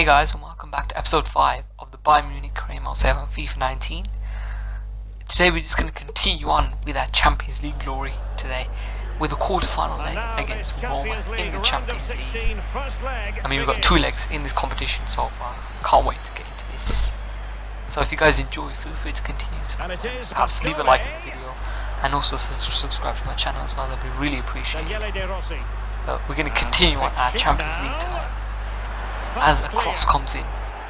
guys, and welcome back to episode 5 of the Bayern Munich career mode save on FIFA 19. Today we're just going to continue on with our Champions League glory today with the quarter-final leg against Roma in the Champions League. I mean, we've got 2 legs in this competition so far. Can't wait to get into this. So if you guys enjoy, feel free to continue, perhaps leave a like on the video and also subscribe to my channel as well. That'd be really appreciated. We're going to continue on our Champions League time as a cross comes in.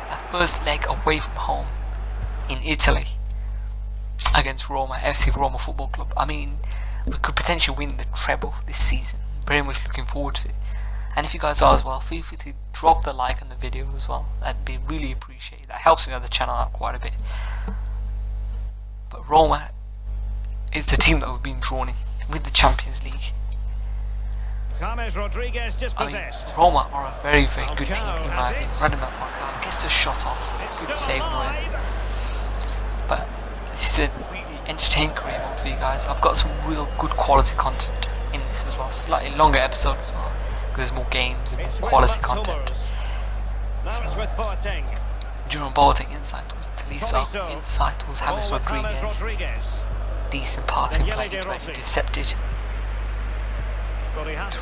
Our first leg away from home in Italy against Roma, FC Roma Football Club. I mean, we could potentially win the treble this season. Very much looking forward to it. And if you guys are as well, feel free to drop the like on the video as well. That'd be really appreciated. That helps the channel out quite a bit. But Roma is the team that we've been drawn in with the Champions League. I mean, Roma are a very, very good team in my opinion. Radamel Falcao gets a shot off, good save Neuer. But this is a really entertaining career mode for you guys. I've got some real good quality content in this as well, slightly longer episodes as well, because there's more games and more quality content. So, Jerome Boateng inside towards Tolisso, inside towards James Rodriguez. Decent passing play, intercepted.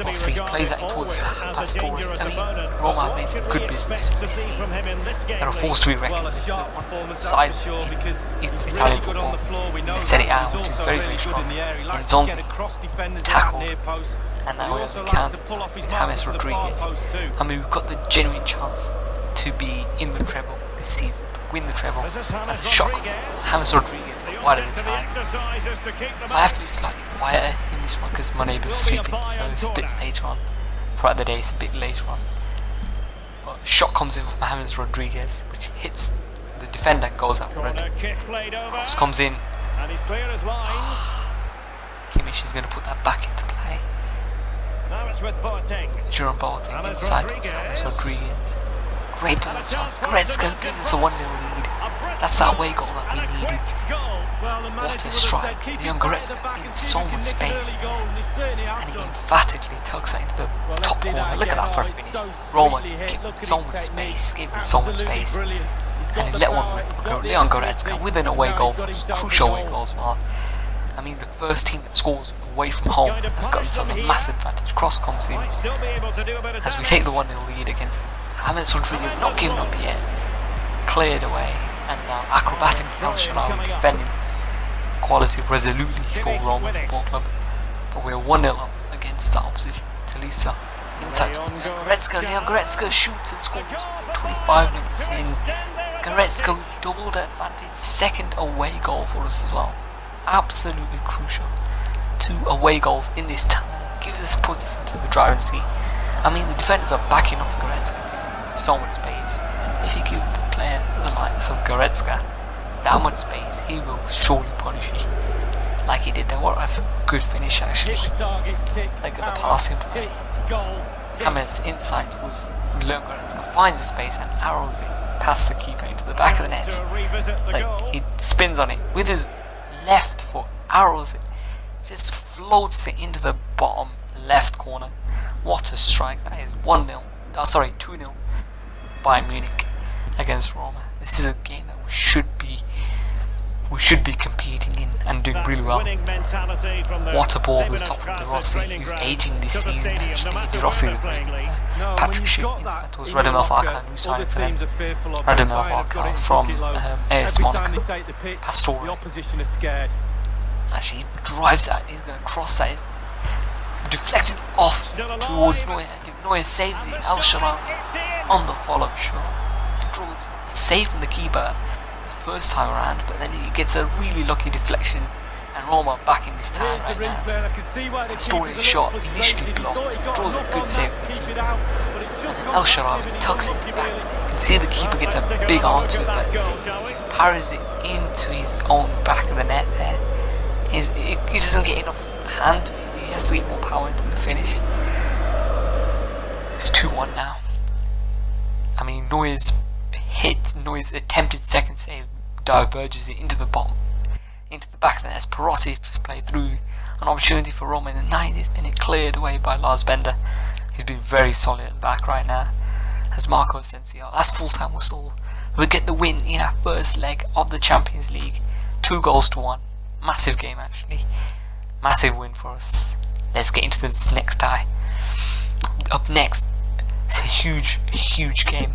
Rossi plays that in towards Pastore. I mean, Roma have made some good business this season. They're a force to be reckoned with. One of the sides in Italian football in the Serie A, which is very, very strong. And Zonzi tackled, and now we have the counter with James Rodriguez. I mean, we've got the genuine chance to be in the treble this season, to win the treble as a shot comes in. James Rodriguez, but wide at a time. I have to be slightly quieter in this one because my neighbours are sleeping, so it's a bit later on. Throughout the day, it's a bit later on. But a shot comes in from James Rodriguez, which hits the defender, goes out for it. Cross comes in. Kimmich is going to put that back into play. Jerome Boateng inside towards James Rodriguez. Great ball inside. Goretzka gives us a 1-0 lead. That's that away goal that we needed. What a strike. Leon Goretzka in so much space, and he emphatically tucks it into the top corner. Look at that for a finish. Roma gave so much space, and he let one rip for Leon Goretzka with an away goal for us. Crucial away goal as well. I mean, the first team that scores away from home has got themselves a massive advantage. Cross comes in as we take the 1-0 lead against them. James Rodriguez not giving up yet. Cleared away, and now acrobatic El Shaarawy defending quality resolutely for Roma Football Club. But we're 1-0 up against the opposition. Tolisso inside to Goretzka. Leon Goretzka shoots and scores 25 minutes in. Goretzka with double the advantage. Second away goal for us as well. Absolutely crucial. 2 away goals in this time. Puts us into the driving seat. I mean, the defenders are backing off Goretzka, giving him so much space. If you give the player the likes of Goretzka that much space, he will surely punish you, like he did there. What a good finish actually. Look at the passing play. James inside was Leon Goretzka, finds the space and arrows it past the keeper into the back of the net. Like, he spins on it with his left foot, arrows it, just floats it into the bottom left corner. What a strike that is. 2-0 Bayern Munich against Roma. This is a game that we should be competing in and doing really well. What a ball over the top from De Rossi, who's aging this season actually. De Rossi is a great player. Patrick Schick inside towards Radamel Falcao, who's signing for them. Radamel Falcao from AS Monaco. Pastore. Actually, he drives that, he's going to cross that. He's deflected off towards Neuer, and Neuer saves it. El Shaarawy on the follow-up shot. He draws a save from the keeper the first time around, but then he gets a really lucky deflection, and Roma back in this time right now. Pastore's shot initially blocked, draws a good save from the keeper, and then El Shaarawy tucks it to the back of the net. You can see the keeper gets a big arm to it, but he parries it into his own back of the net there. He doesn't get enough hand to it. He has to get more power into the finish. It's 2-1 now. I mean, Neuer's attempted second save diverges it into the bottom, into the back of the net. Perotti just played through an opportunity for Roma in the 90th minute, cleared away by Lars Bender, who's been very solid at the back right now. as Marco Asensio. That's full-time whistle. We get the win in our first leg of the Champions League. 2-1. Massive game, actually. Massive win for us. Let's get into this next tie. Up next, it's a huge game.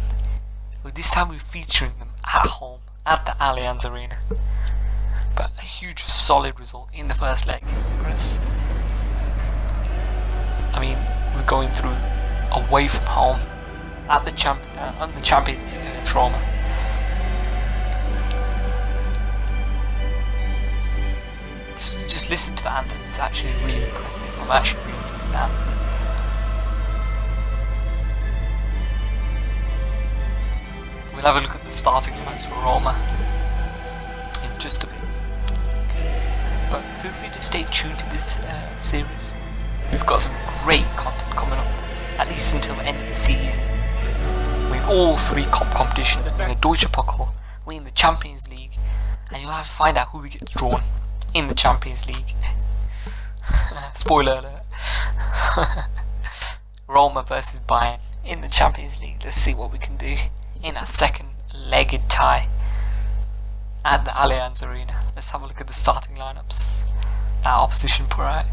But this time we're featuring them at home, at the Allianz Arena. But a huge, solid result in the first leg for us. I mean, we're going through away from home at the on the Champions League against Roma. Just listen to the anthem. It's actually really impressive. I'm actually really enjoying the anthem. We'll have a look at the starting lineups for Roma in just a bit. But feel free to stay tuned to this series. We've got some great content coming up, at least until the end of the season. We win all 3 competitions. We win the Deutsche Pokal, we win the Champions League, and you'll have to find out who we get drawn in the Champions League. Spoiler alert. Roma versus Bayern in the Champions League. Let's see what we can do in our second-legged tie at the Allianz Arena. Let's have a look at the starting lineups that opposition put out.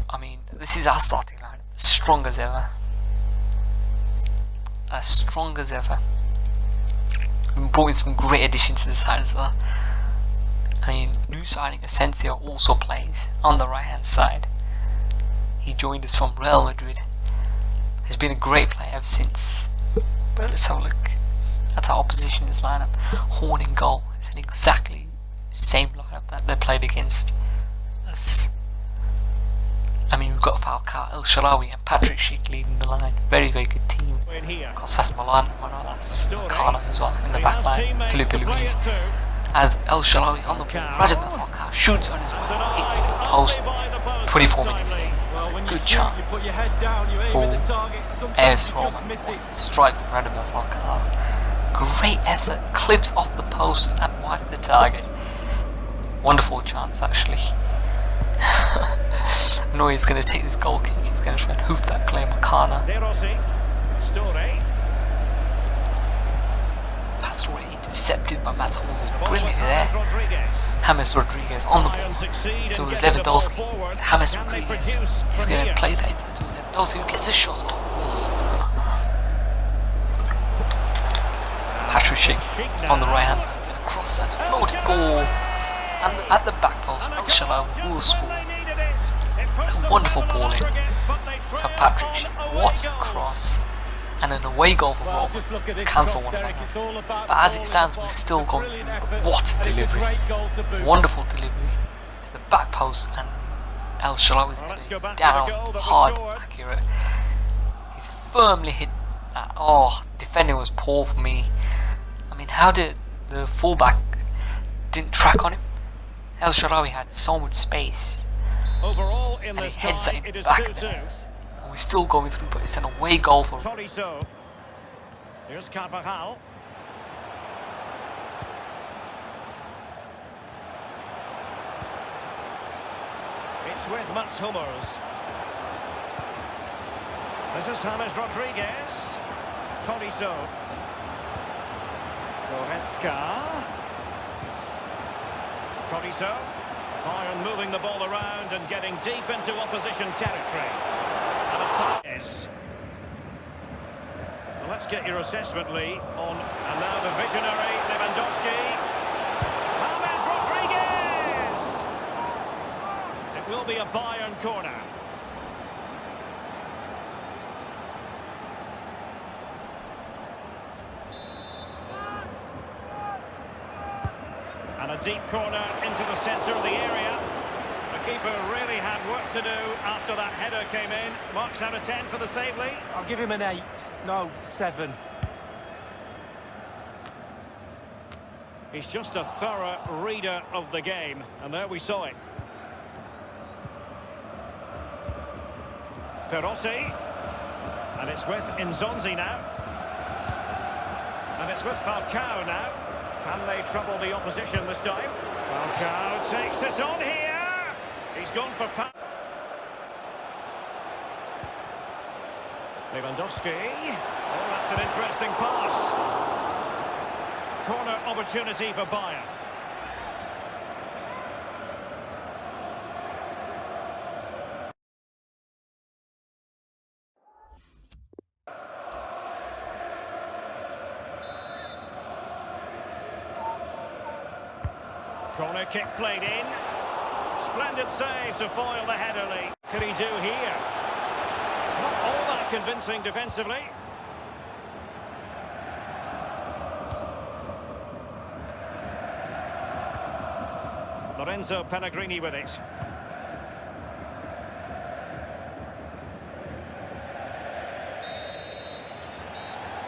I mean, this is our starting lineup, strong as ever. As strong as ever. We've brought in some great additions to the side as well. I mean, new signing Asensio also plays on the right hand side. He joined us from Real Madrid. He's been a great player ever since. But let's have a look at our opposition's lineup. Horn in goal. It's an exactly same lineup that they played against us. I mean, we've got Falcao, El Shaarawy and Patrick Schick leading the line. Very good team. Costas Manolas, Makano as well in the back line. Felipe Luis. As El Shaarawy on the ball, Radamel Falcao shoots on his right, hits the post. 24 minutes in. It's a good chance for AS Roma. What a strike from Radamel Falcao. Great effort, clips off the post and wide of the target. Wonderful chance, actually. Neuer's going to take this goal kick. He's going to try and hoof that Clay Makana. Pastore intercepted by Mats Hummels is brilliant there. James Rodriguez on the ball towards Lewandowski. James Rodriguez is going to play that inside to Lewandowski, who gets a shot off. Patrick Schick on the right hand side is going to cross that floated ball, and at the back post El Shaarawy will score. It's a wonderful ball in for Patrick Schick. What a cross, and an away goal for Roma to cancel one of us. But as it stands, we're still going through. What a delivery! Wonderful delivery to the back post, and El Shaarawy's headed down, hard, accurate. He's firmly hit that. Oh, defending was poor for me. I mean, how did the fullback didn't track on him? El Shaarawy had so much space, and he heads that into the back of the net. We're still going through, but it's an away goal for Roma. Here's Carvajal. It's with Mats Hummels. This is James Rodriguez. Tolisso. Goretzka. Tolisso. Bayern moving the ball around and getting deep into opposition territory. And a pass. Well, let's get your assessment, Lee, on and now the visionary Lewandowski. James Rodriguez. It will be a Bayern corner. And a deep corner into the centre of the area. The keeper really had work to do after that header came in. Marks out of 10 for the save, Lee. I'll give him an 8. No, 7. He's just a thorough reader of the game, and there we saw it. Perotti. And it's with Nzonzi now. And it's with Falcao now. Can they trouble the opposition this time? Falcao takes it on here. He's gone for Lewandowski. Oh, that's an interesting pass. Corner opportunity for Bayern. Corner kick played in. Splendid save to foil the header lead. Could he do here? Not all that convincing defensively. Lorenzo Pellegrini with it.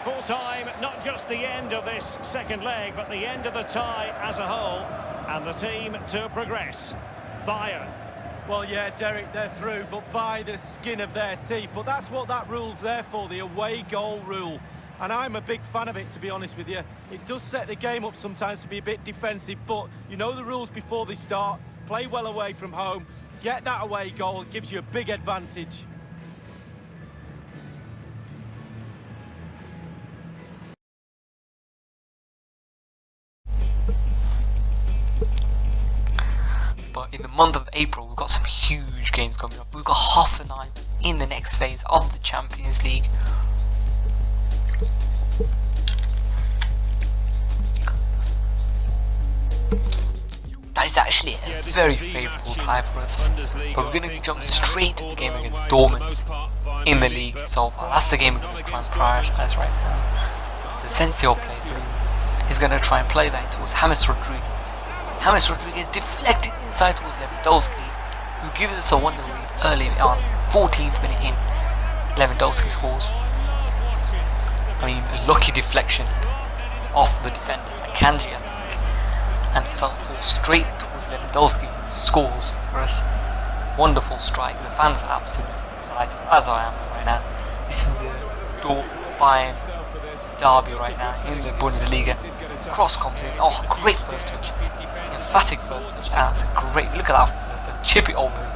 Full time, not just the end of this second leg, but the end of the tie as a whole. And the team to progress. Bayern. Well, yeah, Derek, they're through, but by the skin of their teeth. But that's what that rule's there for, the away goal rule. And I'm a big fan of it, to be honest with you. It does set the game up sometimes to be a bit defensive, but you know the rules before they start. Play well away from home. Get that away goal, it gives you a big advantage. But in the month of April, we've got some huge games coming up. We've got Hoffenheim in the next phase of the Champions League. That is actually a very favourable tie for us. But we're going to jump straight to the game against Dortmund in the league so far. That's the game we're going to try and prioritise right now. As Asensio playthrough, he's going to try and play that towards James Rodriguez. James Rodriguez deflected inside towards Lewandowski, who gives us a 1-0 lead early on, 14th minute in. Lewandowski scores. I mean, a lucky deflection off the defender, Akanji, I think, and fell full straight towards Lewandowski, who scores for us. Wonderful strike. The fans are absolutely delighted, as I am right now. This is the Bayern derby right now in the Bundesliga. Cross comes in. Oh, great first touch. Emphatic first touch. And that's a great, look at that first touch. Chip it over him.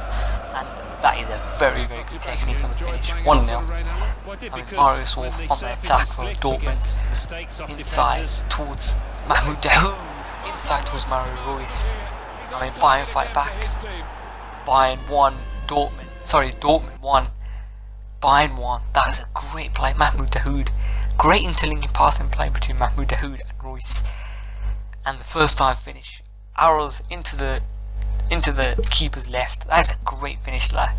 And that is a very, very good technique on the finish. 1-0. I mean, Marius Wolf on the attack for Dortmund. Inside towards Mahmoud Dahoud. Inside towards Mario Ruiz. I mean, Bayern fight back. Bayern 1, Dortmund 1. Bayern 1. That was a great play. Mahmoud Dahoud. Great interlinking passing play between Mahmoud Dahoud and Ruiz. And the first time finish. Arrows into the keeper's left. That is a great finish there.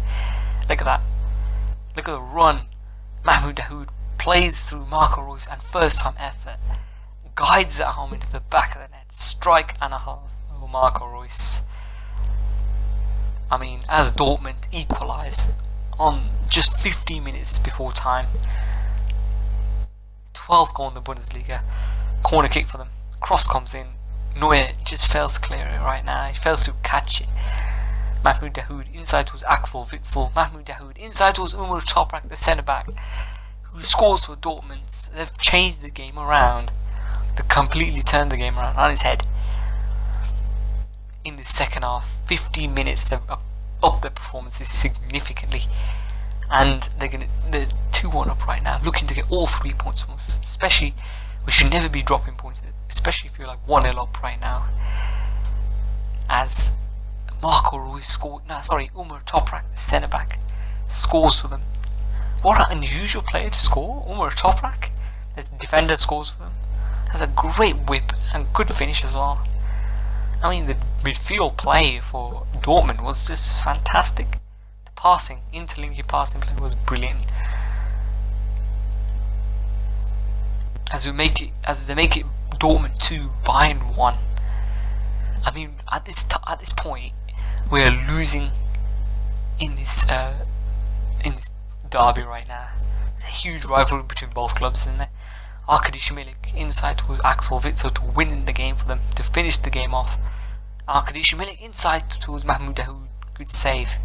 Look at that. Look at the run. Mahmoud Dahoud plays through Marco Reus and first time effort. Guides it home into the back of the net. Strike and a half for Marco Reus. I mean, as Dortmund equalise on just 15 minutes before time. 12th goal in the Bundesliga. Corner kick for them. Cross comes in. Neuer just fails to clear it right now. He fails to catch it. Mahmoud Dahoud inside towards Axel Witsel. Mahmoud Dahoud inside towards Umar Toprak, the centre back, who scores for Dortmund. They've changed the game around. They completely turned the game around on his head. In the second half, 15 minutes, they've upped their performances significantly, and they're 2-1 up right now, looking to get all 3 points from us. Especially, we should never be dropping points, especially if you're like 1-0 up right now. As Marco Reus scored, Umar Toprak, the centre back, scores for them. What an unusual player to score, Umar Toprak. The defender scores for them. Has a great whip and good finish as well. I mean, the midfield play for Dortmund was just fantastic. The passing, interlinking passing play was brilliant. As they make it Dortmund 2, Bayern 1. I mean, at this point, we are losing in this derby right now. There's a huge rivalry between both clubs, isn't there? Arkady Milik inside towards Axel Witsel to win the game for them, to finish the game off. Arkady Milik inside towards Mahmoud Dahoud, good save.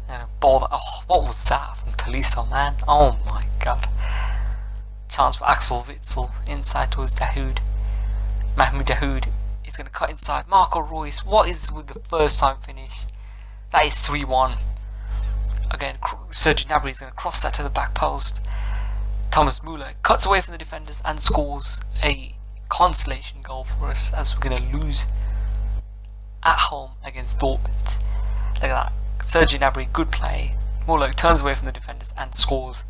And a ball that, oh, what was that from Tolisso, man? Oh my god. Chance for Axel Witsel inside towards Dahoud. Mahmoud Dahoud is going to cut inside. Marco Reus, what is with the first time finish? That is 3-1. Again, Serge Gnabry is going to cross that to the back post. Thomas Muller cuts away from the defenders and scores a consolation goal for us, as we're going to lose at home against Dortmund. Look at that. Serge Gnabry, good play. Muller turns away from the defenders and scores.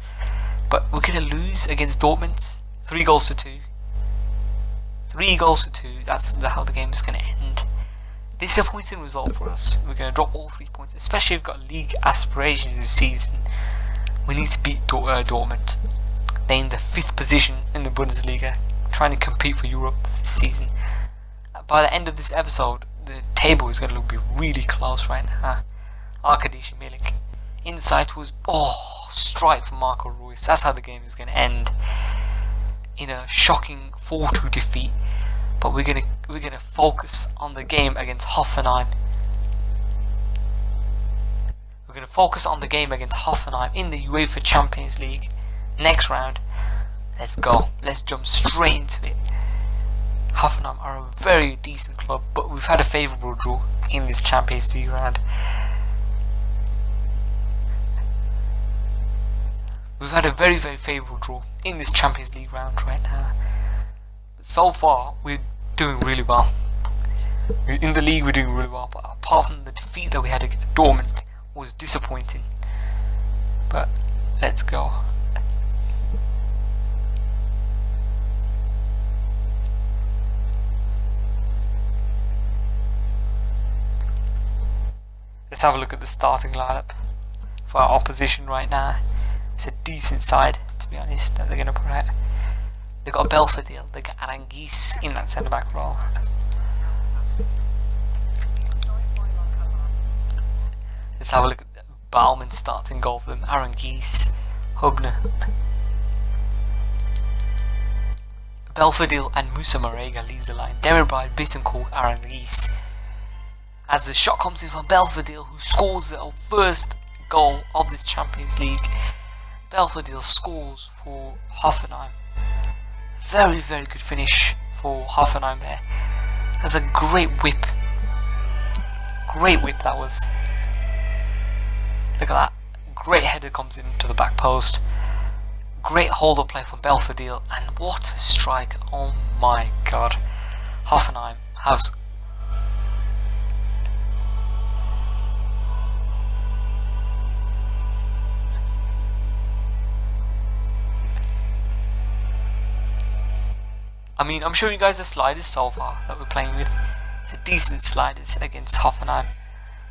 But we're going to lose against Dortmund. 3 goals to 2. 3 goals to 2. That's how the game is going to end. Disappointing result for us. We're going to drop all 3 points, especially if we've got league aspirations this season. We need to beat Dortmund. They're in the 5th position in the Bundesliga, trying to compete for Europe this season. By the end of this episode, the table is going to be really close right now. Arkadiusz Milik inside towards strike from Marco Reus. That's how the game is going to end, in a shocking 4-2 defeat. But we're gonna focus on the game against Hoffenheim. We're gonna focus on the game against Hoffenheim in the UEFA Champions League next round. Let's go. Let's jump straight into it. Hoffenheim are a very decent club, but we've had a favourable draw in this Champions League round. We've had a very, very favourable draw in this Champions League round right now. But so far, we're doing really well. In the league, we're doing really well. But apart from the defeat that we had against Dortmund, was disappointing. But let's go. Let's have a look at the starting lineup for our opposition right now. It's a decent side, to be honest, that they're going to put out. They've got Belfodil, they've got Aranguiz in that centre back role. Let's have a look at Baumann starting goal for them. Aranguiz, Hubner, Belfodil and Musa Marega leads the line. Demirbay, Bittencourt, Aranguiz. As the shot comes in from Belfodil, who scores the first goal of this Champions League. Belfodil scores for Hoffenheim. Very, very good finish for Hoffenheim there. That's a great whip. Great whip that was. Look at that. Great header comes into the back post. Great hold-up play from Belfodil. And what a strike. Oh my god. Hoffenheim has... I mean, I'm showing you guys the sliders so far that we're playing with. It's a decent sliders against Hoffenheim.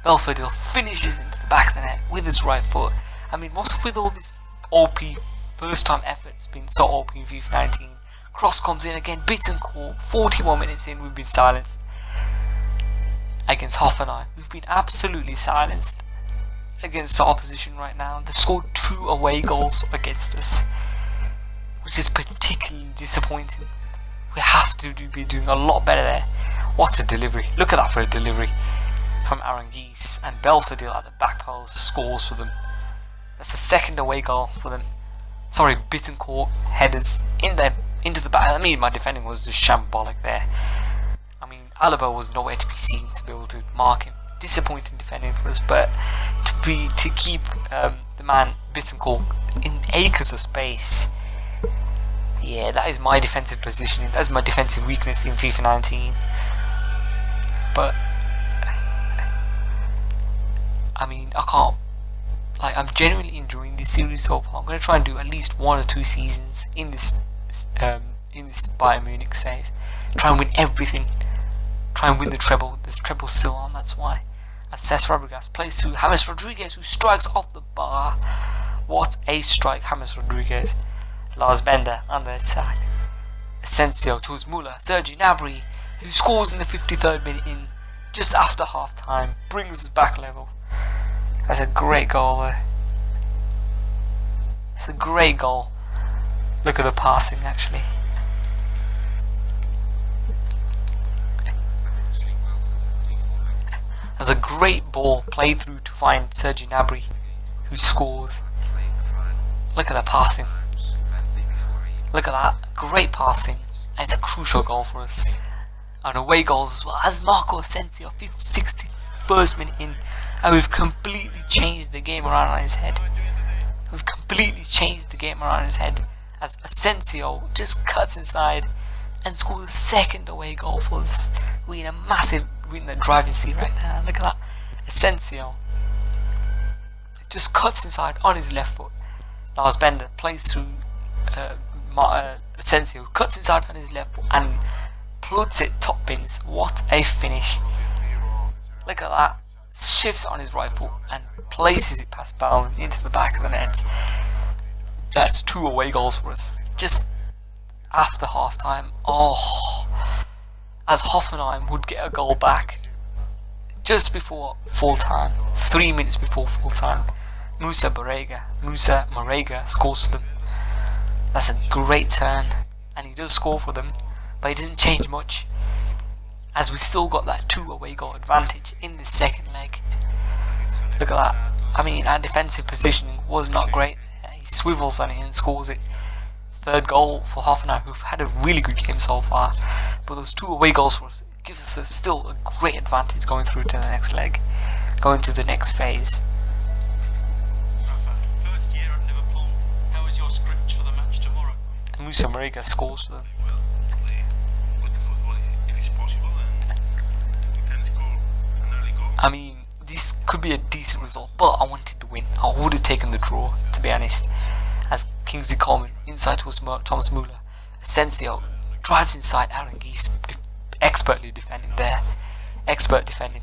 Belfodil finishes into the back of the net with his right foot. I mean, what's up with all these OP first time efforts being so OP in FIFA 19? Cross comes in again, Bittencourt, 41 minutes in, we've been silenced against Hoffenheim. We've been absolutely silenced against the opposition right now. They've scored 2 away goals against us, which is particularly disappointing. We have to be doing a lot better there. What a delivery. Look at that for a delivery from Aranguiz. And Belfodil at the back post scores for them. That's the second away goal for them. Sorry, Bittencourt headers into the back. I mean, my defending was just shambolic there. I mean, Alaba was nowhere to be seen to be able to mark him. Disappointing defending for us, but to keep the man Bittencourt in acres of space. Yeah, that is my defensive positioning. That's my defensive weakness in FIFA 19. But I mean, I can't. Like, I'm genuinely enjoying this series so far. I'm gonna try and do at least 1 or 2 seasons in this Bayern Munich save. Try and win everything. Try and win the treble. This treble's still on. That's why. As Cesc Fabregas plays to James Rodriguez, who strikes off the bar. What a strike, James Rodriguez. Lars Bender on the attack. Asensio towards Muller. Serge Gnabry, who scores in the 53rd minute in, just after half time, brings us back level. That's a great goal there. It's a great goal. Look at the passing actually. That's a great ball played through to find Serge Gnabry, who scores. Look at the passing. Look at that, great passing. It's a crucial goal for us. And away goals as well as Marco Asensio, 61st minute in, And we've completely changed the game around on his head. We've completely changed the game around his head. As Asensio just cuts inside and scores the second away goal for us. We're in the driving seat right now. Look at that. Asensio just cuts inside on his left foot. Lars Bender plays through Asensio, cuts inside on his left foot and plugs it top bins. What a finish. Look at that. Shifts on his right foot and places it past Bayern into the back of the net. That's 2 away goals for us. Just after half time. Oh, as Hoffenheim would get a goal back just before full time, 3 minutes before full time. Musa Marega scores for them. That's a great turn, and he does score for them, but he doesn't change much, as we still got that 2 away goal advantage in the second leg. Look at that. I mean, our defensive positioning was not great. He swivels on it and scores it. Third goal for Hoffenheim, who've had a really good game so far, but those 2 away goals for us gives us still a great advantage going through to the next leg, going to the next phase. First year at Liverpool, how is your script for the match tomorrow? Musa Marega scores for them. With football, if it's possible, then we can score an early goal. I mean, this could be a decent result, but I wanted to win. I would have taken the draw, to be honest. As Kingsley Coleman inside towards Thomas Müller, Asensio drives inside Aaron Geese, expertly defending there. Expert defending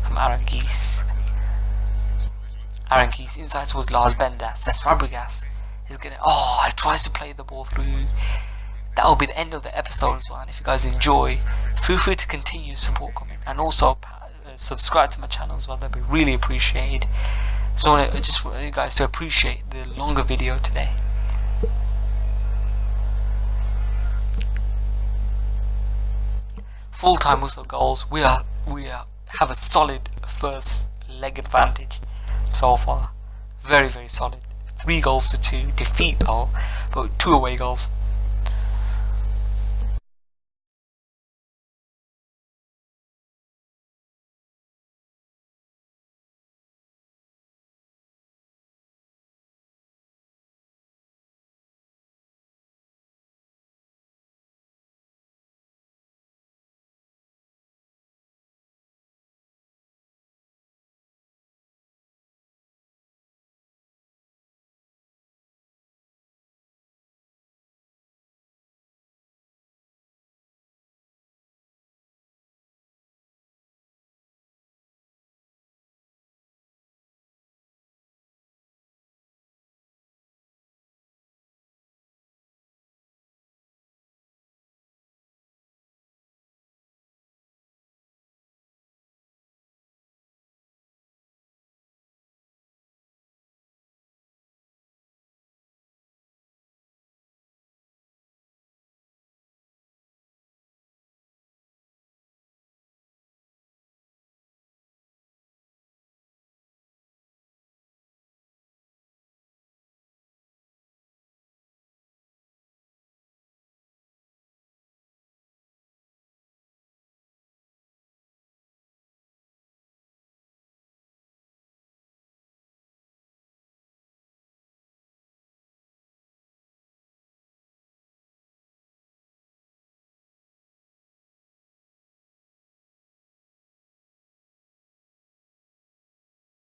from Aaron Geese. Aaron Geese inside towards Lars Bender. Cesc Fabregas is gonna. Oh, he tries to play the ball through. That will be the end of the episode as well. And if you guys enjoy, feel free to continue support coming, and also subscribe to my channel as well. That'd be really appreciated. So I just want you guys to appreciate the longer video today. Full time whistle goals. We have a solid first leg advantage so far. Very, very solid. 3 goals to 2 defeat though, but 2 away goals.